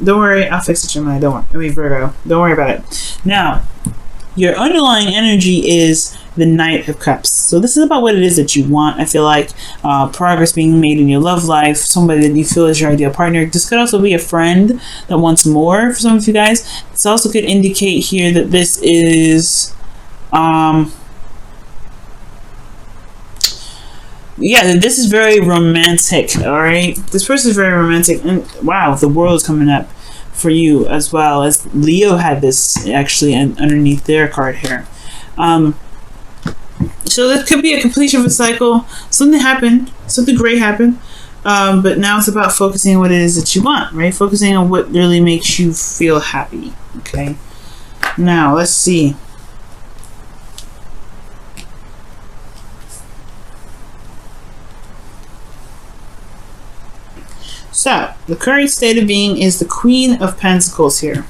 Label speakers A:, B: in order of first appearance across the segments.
A: Don't worry, I'll fix it, Gemini. Don't worry. I mean, Virgo. Don't worry about it. Now, your underlying energy is the Knight of Cups. So this is about what it is that you want. I feel like progress being made in your love life, somebody that you feel is your ideal partner. This could also be a friend that wants more for some of you guys. This also could indicate here that this is yeah, this is very romantic. All right, this person is very romantic, and wow, the world is coming up for you as well. As Leo had this actually underneath their card here. So that could be a completion of a cycle. Something happened, something great happened, but now it's about focusing on what it is that you want, right? Focusing on what really makes you feel happy. Okay, now let's see. So, the current state of being is the Queen of Pentacles here.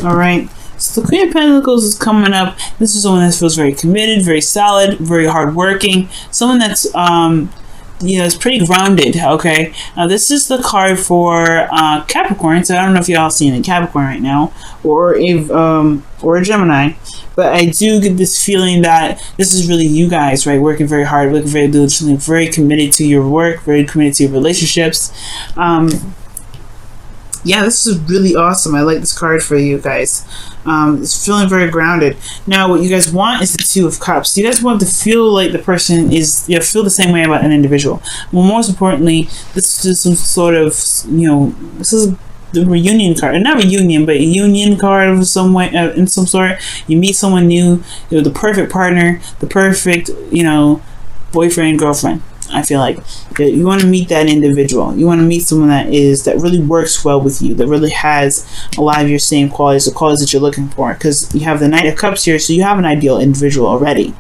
A: Alright, so the Queen of Pentacles is coming up. This is someone that feels very committed, very solid, very hardworking. Someone that's, you know, is pretty grounded, okay? Now, this is the card for Capricorn, so I don't know if y'all seeing a Capricorn right now, or a Gemini. But I do get this feeling that this is really you guys, right? Working very hard, working very diligently, very committed to your work, very committed to your relationships. Yeah, this is really awesome. I like this card for you guys. It's feeling very grounded. Now, what you guys want is the Two of Cups. You guys want to feel like the person is, you know, feel the same way about an individual. Well, most importantly, this is some sort of, you know, this is the reunion card, not reunion, but a union card of some way, in some sort. You meet someone new, you know, the perfect partner, the perfect, you know, boyfriend, girlfriend. I feel like you want to meet that individual. You want to meet someone that really works well with you, that really has a lot of your same qualities, the qualities that you're looking for. Because you have the Knight of Cups here, so you have an ideal individual already.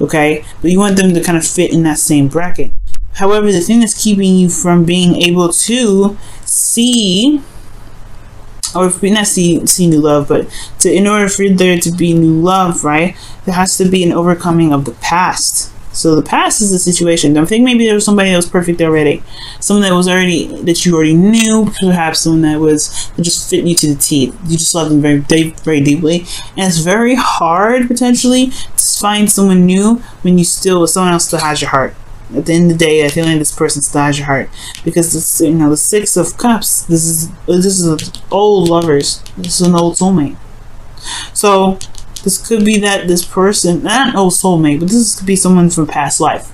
A: Okay, but you want them to kind of fit in that same bracket. However, the thing that's keeping you from being able to see, or if we not see new love, but in order for there to be new love, right, there has to be an overcoming of the past. So the past is the situation. Don't think maybe there was somebody that was perfect already, someone that was already, that you already knew, perhaps someone that just fit you to the teeth. You just love them very, very deeply, and it's very hard potentially to find someone new when you still, someone else still has your heart. At the end of the day, I feel like this person still has your heart, because this, you know, the Six of Cups. This is old lovers. This is an old soulmate. So this could be that this person, not an old soulmate, but this could be someone from a past life,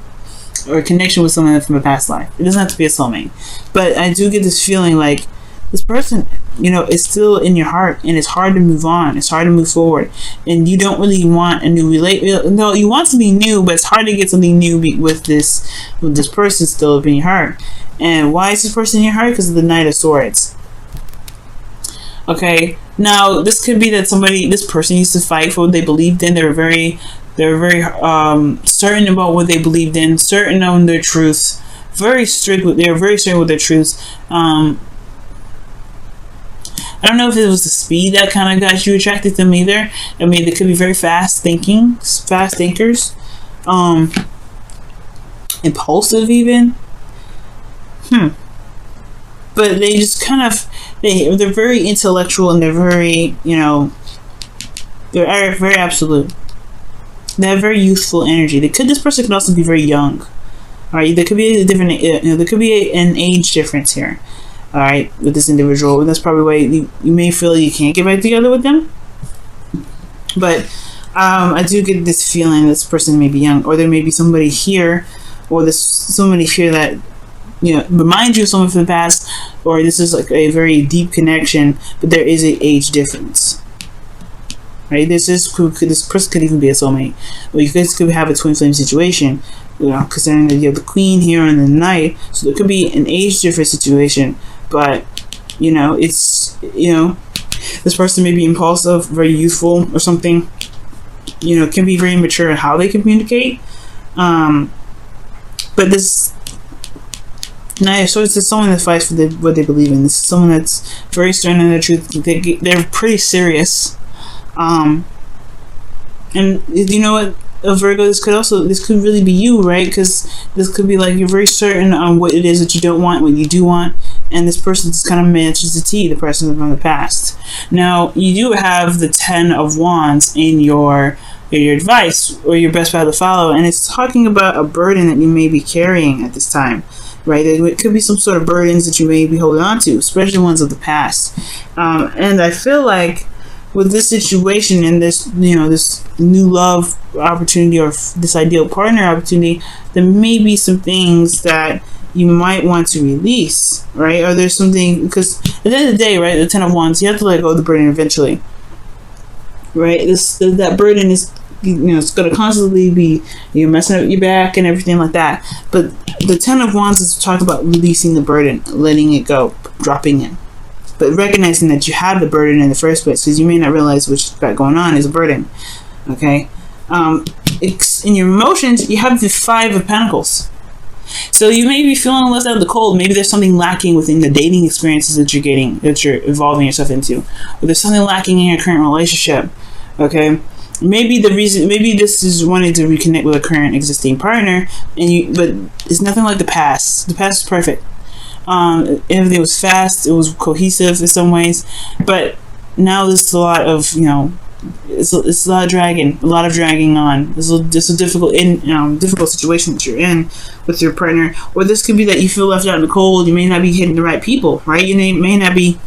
A: or a connection with someone from a past life. It doesn't have to be a soulmate, but I do get this feeling like this person, you know, is still in your heart, and it's hard to move on. It's hard to move forward, and you don't really want a new No, you want something new, but it's hard to get something new with this person still in your heart. And why is this person in your heart? Because of the Knight of Swords. Okay, now this could be that this person used to fight for what they believed in. They're very certain about what they believed in, certain on their truths, very strict with. They're very certain with their truths. I don't know if it was the speed that kind of got you attracted to them either. I mean, they could be very fast thinkers, impulsive even. But they just kind of, they're very intellectual, and they're very, you know, they're very absolute. They have very youthful energy. This person could also be very young. All right, there could be a different, you know, there could be an age difference here. All right, with this individual, and that's probably why you may feel you can't get back together with them. But I do get this feeling this person may be young, or there may be somebody here, or there's somebody here that, you know, reminds you of someone from the past, or this is like a very deep connection, but there is an age difference. Right? This person could even be a soulmate, or you guys could have a twin flame situation. You know, considering that you have the Queen here and the Knight, so there could be an age difference situation. But you know, it's, you know, this person may be impulsive, very youthful, or something. You know, can be very mature in how they communicate. But this Knight of Swords is someone that fights for what they believe in. This is someone that's very certain in their truth. They're pretty serious. And you know what, Virgo, this could really be you, right? Because this could be like you're very certain on what it is that you don't want, what you do want, and this person just kind of matches the T, the person from the past. Now, you do have the 10 of Wands in your advice or your best path to follow, and it's talking about a burden that you may be carrying at this time, right? It could be some sort of burdens that you may be holding on to, especially ones of the past. And I feel like with this situation and this, this new love opportunity or this ideal partner opportunity, there may be some things that you might want to release, right? Or there's something, because at the end of the day, right, the 10 of Wands, you have to let go of the burden eventually, right? That burden is, it's going to constantly be, messing up your back and everything like that. But the 10 of Wands is talking about releasing the burden, letting it go, dropping it. But recognizing that you have the burden in the first place, because you may not realize what's got going on is a burden, okay? In your emotions, you have the 5 of Pentacles. So you may be feeling left out in the cold. Maybe there's something lacking within the dating experiences that you're getting, that you're involving yourself into. Or there's something lacking in your current relationship, okay? Maybe this is wanting to reconnect with a current existing partner, but it's nothing like the past. The past is perfect. Everything was fast, it was cohesive in some ways, but now there's a lot of, it's a lot of dragging on. It's a difficult situation that you're in with your partner. Or this could be that you feel left out in the cold. You may not be hitting the right people, right? You may not be,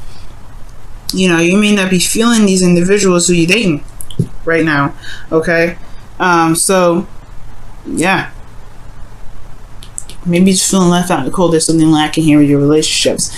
A: you may not be feeling these individuals who you're dating right now, okay? So, yeah. Maybe just feeling left out in the cold. There's something lacking here with your relationships.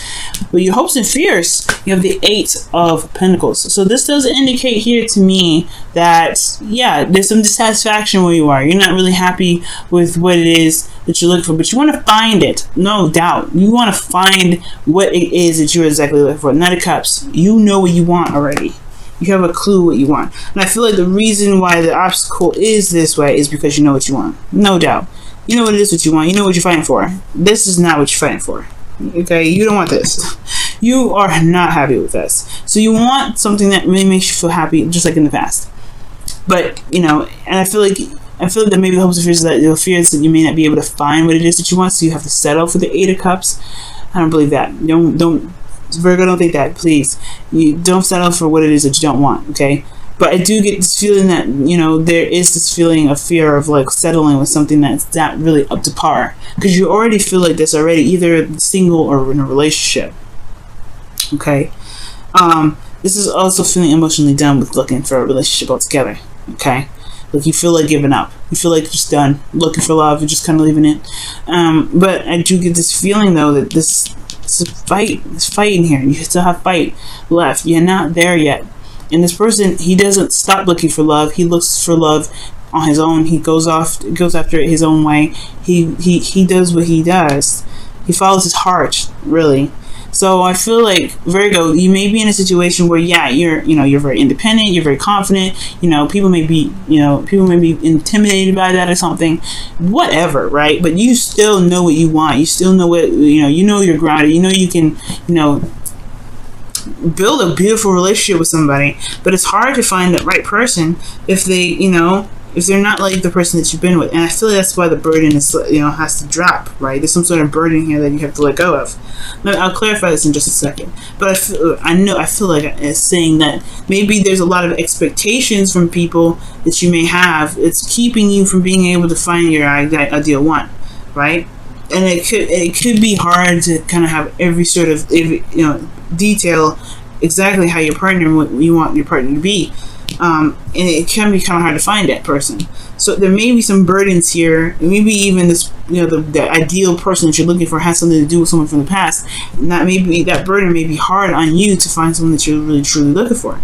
A: With your hopes and fears, you have the 8 of Pentacles. So this does indicate here to me that, yeah, there's some dissatisfaction where you are. You're not really happy with what it is that you're looking for, but you want to find it, no doubt. You want to find what it is that you're exactly looking for. Knight of Cups, you know what you want already. You have a clue what you want. And I feel like the reason why the obstacle is this way is because you know what you want, no doubt. You know what it is what you want. You know what you're fighting for. This is not what you're fighting for. Okay? You don't want this. You are not happy with this. So you want something that really makes you feel happy, just like in the past. But, and I feel like that maybe the hopes and fears is that the fears that you may not be able to find what it is that you want, so you have to settle for the 8 of Cups. I don't believe that. Don't Virgo, don't think that, please. You don't settle for what it is that you don't want, okay? But I do get this feeling that, there is this feeling of fear of like settling with something that's not really up to par. Because you already feel like this already, either single or in a relationship. Okay? This is also feeling emotionally done with looking for a relationship altogether. Okay? Like you feel like giving up. You feel like you're just done looking for love. You're just kind of leaving it. But I do get this feeling though that it's a fight. It's fighting here. You still have fight left. You're not there yet. And this person, he doesn't stop looking for love. He looks for love on his own. He goes after it his own way. He does what he does. He follows his heart, really. So I feel like Virgo, you may be in a situation where, yeah, you're very independent. You're very confident. People may be intimidated by that or something, whatever, right? But you still know what you want. You still know what you're grounded. You can build a beautiful relationship with somebody, but it's hard to find that right person if they, if they're not like the person that you've been with. And I feel like that's why the burden is, has to drop, right? There's some sort of burden here that you have to let go of. Now, I'll clarify this in just a second, but I feel like it's saying that maybe there's a lot of expectations from people that you may have. It's keeping you from being able to find your ideal one, right? And it could be hard to kind of have every sort of detail exactly how your partner, what you want your partner to be, and it can be kind of hard to find that person. So there may be some burdens here. Maybe even this, the ideal person that you're looking for has something to do with someone from the past, and that burden may be hard on you to find someone that you're really truly looking for.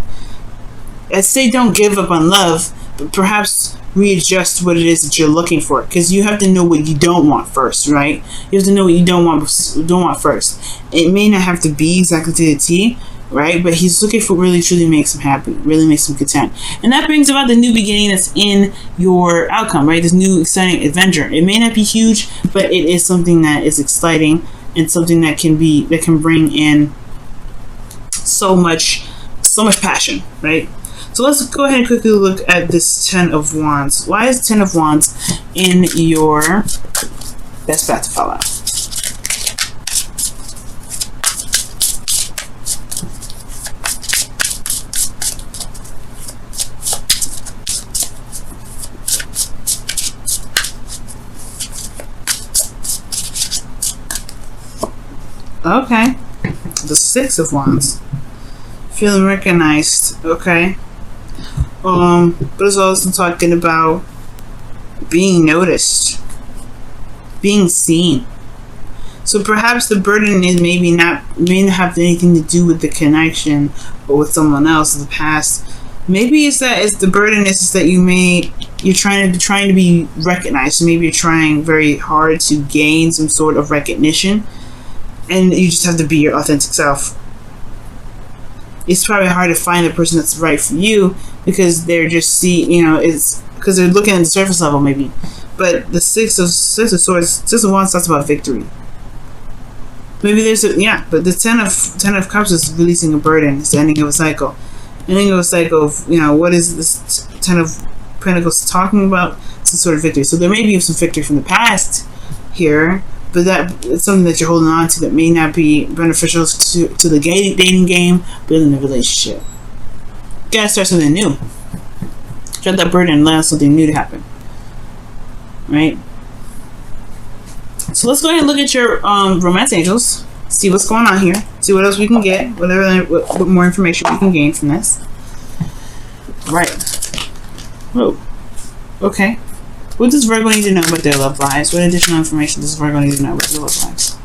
A: I'd say don't give up on love, but perhaps readjust what it is that you're looking for, because you have to know what you don't want first, right? You have to know what you don't want first. It may not have to be exactly to the T, right? But he's looking for what really truly makes him happy, really makes him content. And that brings about the new beginning that's in your outcome, right? This new exciting adventure. It may not be huge, but it is something that is exciting and something that can bring in so much passion, right? So let's go ahead and quickly look at this 10 of Wands. Why is 10 of Wands in your best path to follow? Okay. The Six of Wands. Feeling recognized. Okay. But it's also talking about being noticed, being seen. So perhaps the burden is may not have anything to do with the connection or with someone else in the past. Maybe it's the burden is that you're trying to be recognized. So maybe you're trying very hard to gain some sort of recognition, and you just have to be your authentic self. It's probably hard to find the person that's right for you because they're just it's because they're looking at the surface level maybe. But the Six of Wands talks about victory. Maybe but the Ten of Cups is releasing a burden. It's the ending of a cycle. Ending of a cycle of, what is this Ten of Pentacles talking about? Some sort of victory. So there may be some victory from the past here, but it's something that you're holding on to that may not be beneficial to the dating game, but in the relationship. You gotta start something new. Drop that burden and allow something new to happen. Right? So let's go ahead and look at your romance angels. See what's going on here. See what else we can get. What more information we can gain from this. Right. Whoa. Okay. What does Virgo need to know about their love lives? What additional information does Virgo need to know about their love lives?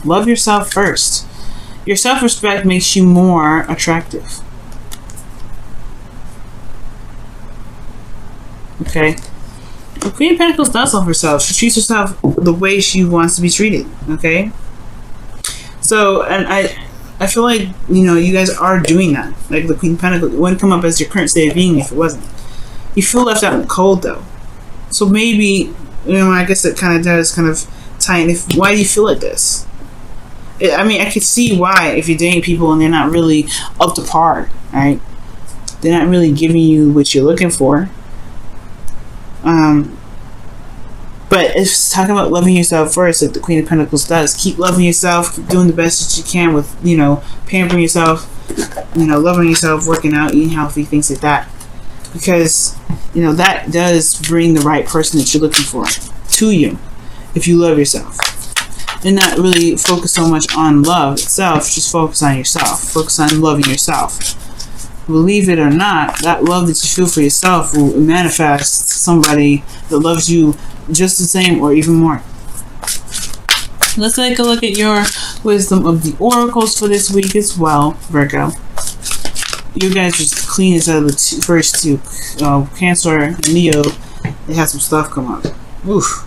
A: Love yourself first. Your self-respect makes you more attractive. Okay. The Queen of Pentacles does love herself. She treats herself the way she wants to be treated. Okay. So, and I feel like, you guys are doing that. Like the Queen of Pentacles, it wouldn't come up as your current state of being if it wasn't. You feel left out in the cold though. So maybe, I guess it kind of does kind of tie in. Why do you feel like this? I could see why if you're dating people and they're not really up to par, right? They're not really giving you what you're looking for. But it's talking about loving yourself first, like the Queen of Pentacles does. Keep loving yourself, keep doing the best that you can with, pampering yourself, loving yourself, working out, eating healthy, things like that. Because, that does bring the right person that you're looking for to you if you love yourself. And not really focus so much on love itself, just focus on yourself. Focus on loving yourself. Believe it or not, that love that you feel for yourself will manifest somebody that loves you just the same or even more. Let's take a look at your wisdom of the oracles for this week as well, Virgo. You guys just clean as out of the first two. Cancer and Leo, they had some stuff come up. Oof.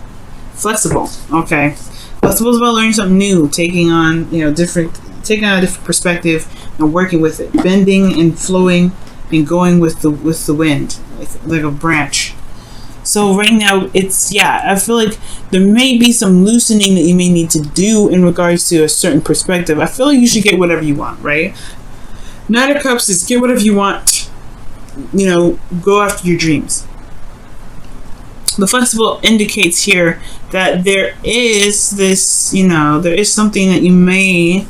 A: Flexible. Okay. Flexible is about learning something new, taking on a different perspective and working with it, bending and flowing and going with the wind, like a branch. So right now I feel like there may be some loosening that you may need to do in regards to a certain perspective. I feel like you should get whatever you want, right? Knight of Cups is get whatever you want. Go after your dreams. The flexible indicates here that there is this, there is something that you may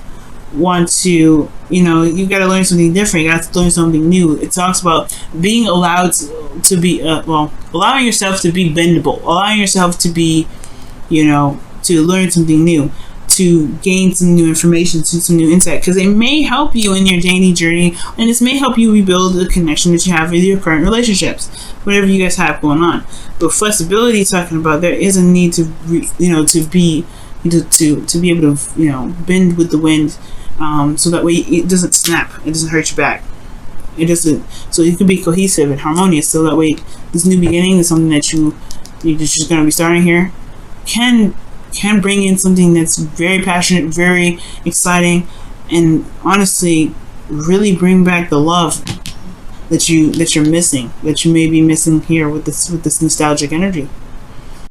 A: want to, you got to learn something different. You got to learn something new. It talks about being allowed to be, allowing yourself to be bendable, allowing yourself to be, to learn something new, to gain some new information, some new insight, because it may help you in your dating journey, and this may help you rebuild the connection that you have with your current relationships, whatever you guys have going on. But flexibility, talking about there is a need to, to be able to, bend with the wind, so that way it doesn't snap, it doesn't hurt your back. It doesn't. So you can be cohesive and harmonious. So that way, this new beginning is something that you're just going to be starting here, can bring in something that's very passionate, very exciting, and honestly, really bring back the love that you're missing, that you may be missing here with this nostalgic energy.